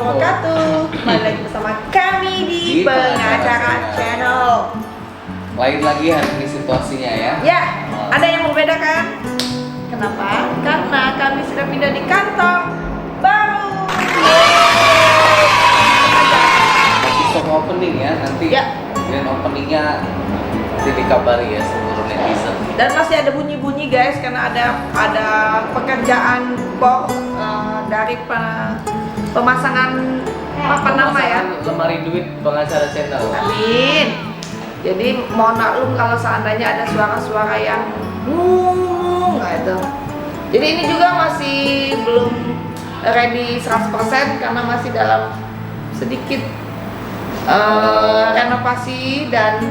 wabarakatuh. Kembali lagi bersama kami di Pengacara Channel. Lain lagi hari ini situasinya ya. Ya, ada yang membedakan. Kenapa? Karena kami sudah pindah di kantor baru. Soft opening ya nanti. Ya. Dan openingnya nanti dikabari ya seluruh netizen. Dan masih ada bunyi-bunyi guys, karena ada pekerjaan dari pemasangan apa nama ya? Lemari duit Pengacara Channel. Amin. Jadi mohon maklum kalau seandainya ada suara-suara yang gitu. Jadi ini juga masih belum ready 100% karena masih dalam sedikit renovasi dan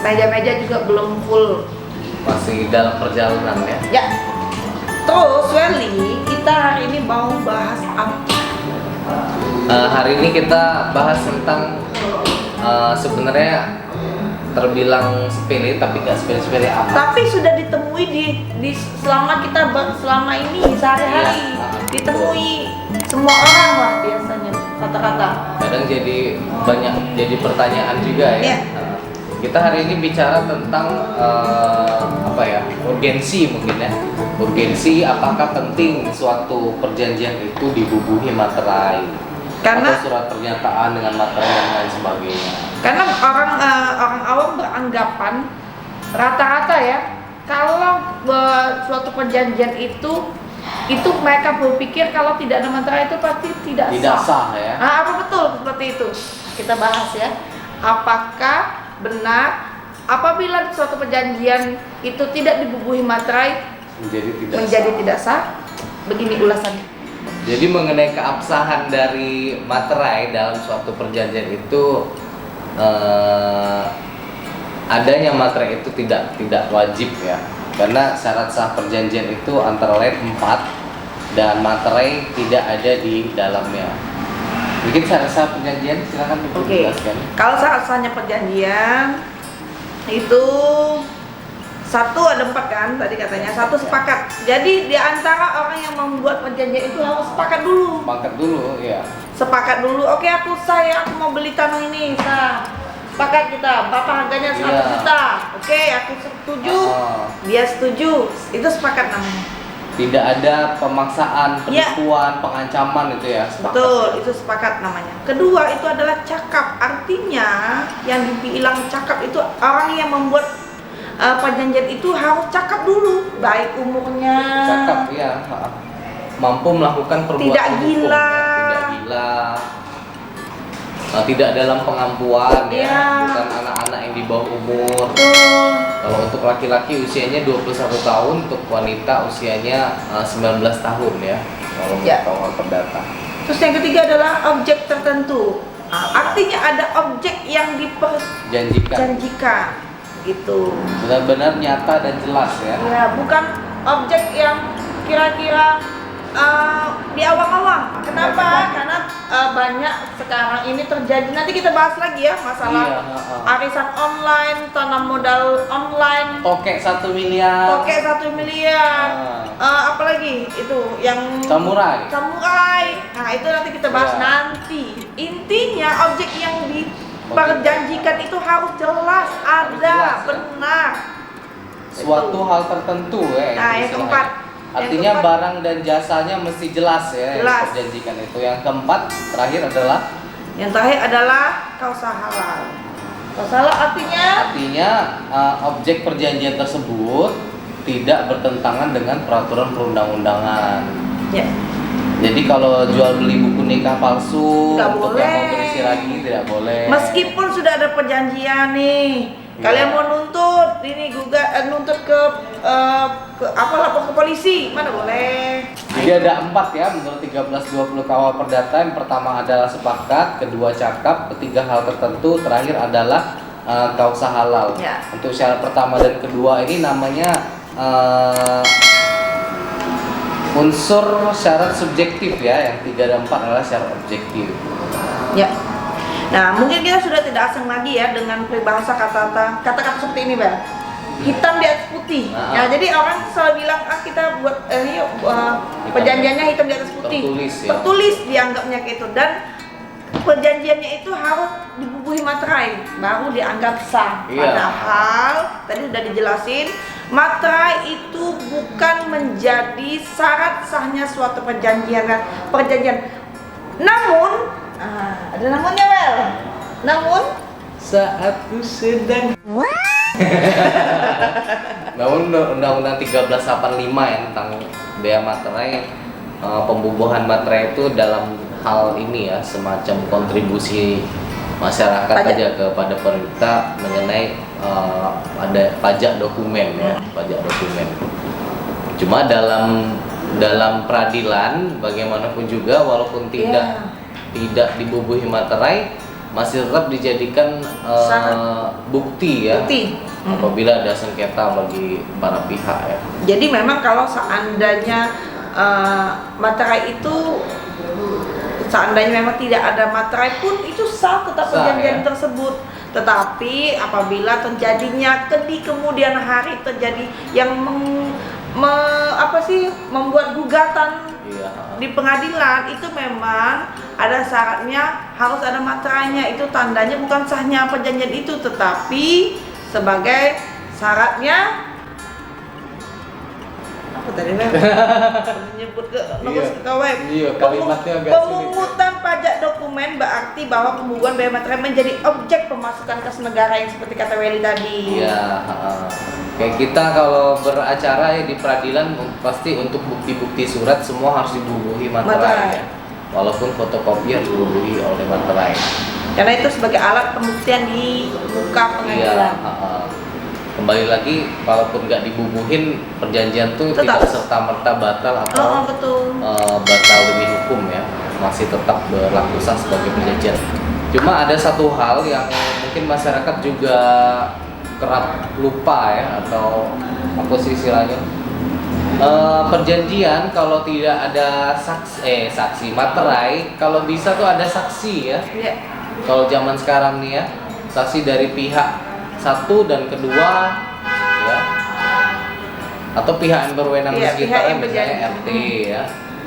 meja-meja juga belum full. Masih dalam perjalanan ya. Ya. Terus Welly, kita hari ini mau bahas apa? Hari ini kita bahas tentang sebenarnya terbilang sepele tapi nggak sepele-sepele amat. Tapi sudah ditemui di selama ini sehari-hari, Iya, ditemui semua orang lah biasanya kata-kata. Kadang jadi pertanyaan juga ya. Iya. Kita hari ini bicara tentang urgensi mungkin ya. Urgensi, apakah penting suatu perjanjian itu dibubuhi materai Karena atau surat pernyataan dengan materai dan lain sebagainya. Karena orang awam beranggapan rata-rata ya, kalau suatu perjanjian itu mereka berpikir kalau tidak ada materai itu pasti tidak sah ya. Nah, apa betul seperti itu? Kita bahas ya. Apakah benar apabila suatu perjanjian itu tidak dibubuhi materai menjadi tidak sah? Begini ulasannya. Jadi mengenai keabsahan dari materai dalam suatu perjanjian itu, adanya materai itu tidak wajib ya, karena syarat sah perjanjian itu antara lain 4 dan materai tidak ada di dalamnya. Mungkin syarat sah perjanjian silakan dijelaskan. Kalau syarat sahnya perjanjian itu satu ada 4 kan tadi katanya, satu sepakat. Jadi di antara orang yang membuat perjanjian itu harus sepakat dulu. Ya. Sepakat dulu. Oke, aku mau beli tanah ini, sepakat kita. Berapa harganya? 100 juta. Oke, aku setuju. Dia setuju. Itu sepakat namanya. Tidak ada pemaksaan, penipuan, pengancaman itu ya. Sepakat. Betul, itu sepakat namanya. Kedua itu adalah cakap. Artinya yang dibilang cakap itu orang yang membuat perjanjian itu harus cakap dulu, baik umurnya. Cakap ya. Mampu melakukan perbuatan tidak gila. Tidak dalam pengampuan ya. Bukan anak-anak yang di bawah umur. Betul. Kalau untuk laki-laki usianya 21 tahun, untuk wanita usianya 19 tahun ya. Kalau menurut perdata. Terus yang ketiga adalah objek tertentu. Artinya ada objek yang diperjanjikan gitu. Benar-benar nyata dan jelas ya. Ya, bukan objek yang kira-kira di awang-awang. Kenapa? Karena banyak sekarang ini terjadi. Nanti kita bahas lagi ya masalah arisan online, tanam modal online. Tokek 1 miliar. Apalagi itu yang samurai. Nah, itu nanti kita bahas nanti. Intinya objek yang diperjanjikan itu harus jelas, benar. Suatu hal tertentu ya. Nah, yang keempat. Artinya barang dan jasanya mesti jelas ya. Yang diperjanjikan itu. Yang keempat, terakhir adalah kausa halal. Kausa halal artinya objek perjanjian tersebut tidak bertentangan dengan peraturan perundang-undangan. Ya. Jadi kalau jual beli buku nikah palsu untuk yang mau berisi lagi tidak boleh. Meskipun sudah ada perjanjian nih. Kalian mau nuntut nuntut ke lapor ke polisi, mana boleh. Jadi ada 4 ya menurut 1320 KUH Perdata. Yang pertama adalah sepakat, kedua cakap, ketiga hal tertentu, terakhir adalah kausa halal. Ya. Untuk syarat pertama dan kedua ini namanya unsur syarat subjektif ya. Yang 3 dan 4 adalah syarat objektif. Ya. Nah, mungkin kita sudah tidak asing lagi ya dengan peribahasa kata-kata seperti ini, Bel. hitam di atas putih. Ya, jadi orang selalu bilang kita buat perjanjiannya hitam di atas putih. Tertulis dianggapnya kayak itu, dan perjanjiannya itu harus dibubuhi materai baru dianggap sah. Padahal tadi sudah dijelasin, materai itu bukan menjadi syarat sahnya suatu perjanjian. Namun, ada namunnya Wel. Namun saat ku sedang namun Undang-Undang 1385 ya tentang bea materai, pembubuhan materai itu dalam hal ini ya semacam kontribusi masyarakat aja kepada pemerintah mengenai ada pajak dokumen ya, pajak dokumen. Cuma dalam peradilan bagaimanapun juga walaupun tidak dibubuhi materai masih tetap dijadikan bukti ya. Apabila ada sengketa bagi para pihak ya. Jadi memang kalau seandainya materai itu memang tidak ada materai pun itu sah tetap perjanjian tersebut. Tetapi apabila terjadinya di kemudian hari terjadi yang membuat gugatan di pengadilan, itu memang ada syaratnya harus ada materainya. Itu tandanya bukan sahnya perjanjian itu, tetapi sebagai syaratnya apa tadi menyebut ke web. Pemungutan pajak dokumen berarti bahwa pembubuhan bea materai menjadi objek pemasukan kas negara yang seperti kata Welly tadi. Iya, kayak kita kalau beracara ya di peradilan pasti untuk bukti-bukti surat semua harus dibubuhi materai. Ya. Walaupun fotokopi harus dibubuhi oleh materai. Karena itu sebagai alat pembuktian di muka pengadilan. Kembali lagi, walaupun nggak dibubuhin, perjanjian tuh tidak serta-merta batal atau batal demi hukum ya, masih tetap berlaku sah sebagai perjanjian. Cuma ada satu hal yang mungkin masyarakat juga kerap lupa ya, atau apa sih istilahnya? Perjanjian kalau tidak ada saksi materai, kalau bisa tuh ada saksi ya. Kalau zaman sekarang nih ya, saksi dari pihak satu dan kedua ya, atau pihak yang berwenang di sekitarnya, misalnya RT ya.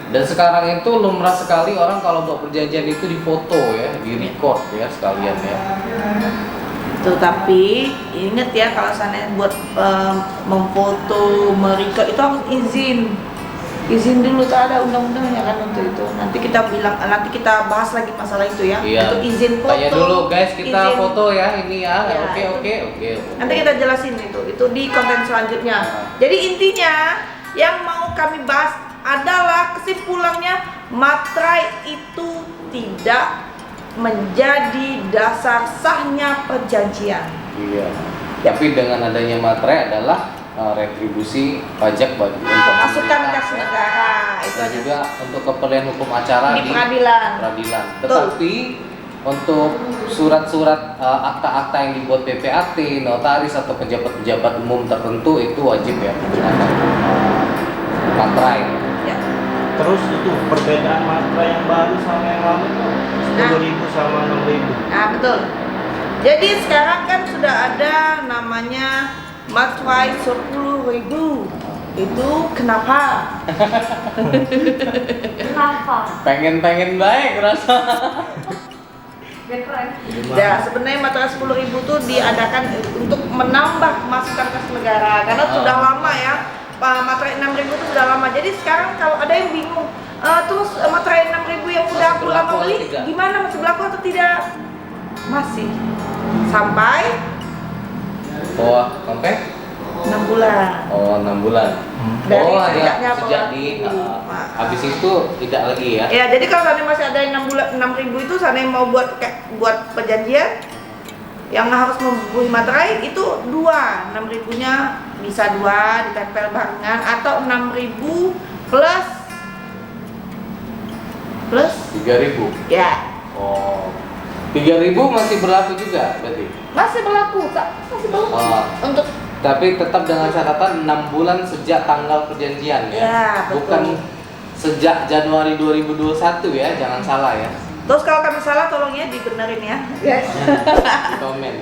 Dan sekarang itu lumrah sekali orang kalau buat perjanjian itu difoto ya, di record ya sekalian ya. Tapi ingat ya, kalau sana buat memfoto, merecord itu harus izin dulu, tak ada undang-undangnya kan untuk itu. Nanti kita bahas lagi masalah itu ya. Untuk izin foto. Tanya dulu guys, kita foto ya ini ya. Oke. Nanti kita jelasin itu di konten selanjutnya. Jadi intinya yang mau kami bahas adalah kesimpulannya, materai itu tidak menjadi dasar sahnya perjanjian. Tapi dengan adanya materai adalah retribusi pajak bagi untuk masukan kas negara itu dan juga untuk keperluan hukum acara di peradilan. Tetapi untuk surat-surat akta-akta yang dibuat PPAT, notaris atau pejabat-pejabat umum tertentu itu wajib ya menggunakan materai. Terus itu perbedaan materai yang baru sama yang lama itu 10.000 sama 6.000. Nah betul. Jadi sekarang kan sudah ada namanya materai 10.000. Itu kenapa? Pengen baik rasa. Ya sebenarnya materai 10.000 itu diadakan untuk menambah masukan kas negara karena sudah lama ya. Materai 6.000 itu sudah lama. Jadi sekarang kalau ada yang bingung, terus materai 6.000 yang udah aku lama beli gimana, masih berlaku atau tidak? Masih sampai 6 bulan. 6 bulan. Dari sejak di habis itu tidak lagi ya. Ya, jadi kalau sana masih ada yang 6.000 itu sana yang mau buat perjanjian yang harus membubuhi materai itu 6.000-nya bisa 2 ditempel barengan atau 6.000 plus 3.000. Ya. 3.000 masih berlaku juga berarti? Masih berlaku. Untuk tapi tetap dengan catatan 6 bulan sejak tanggal perjanjian ya. Betul. Bukan sejak Januari 2021 ya, jangan salah ya. Terus kalau kami salah tolong ya dibenerin ya. Yes. Komen.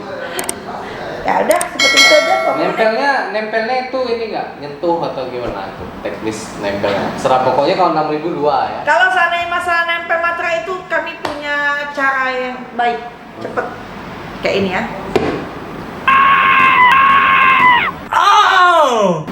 Ya udah seperti itu aja pokoknya. Nempelnya itu ini nggak nyentuh atau gimana tuh teknis nempelnya? Serah pokoknya kalau 6.000 dua ya. Kalau seandainya masalah nempel materai itu kami punya cara yang baik, cepet kayak ini ya. Oh!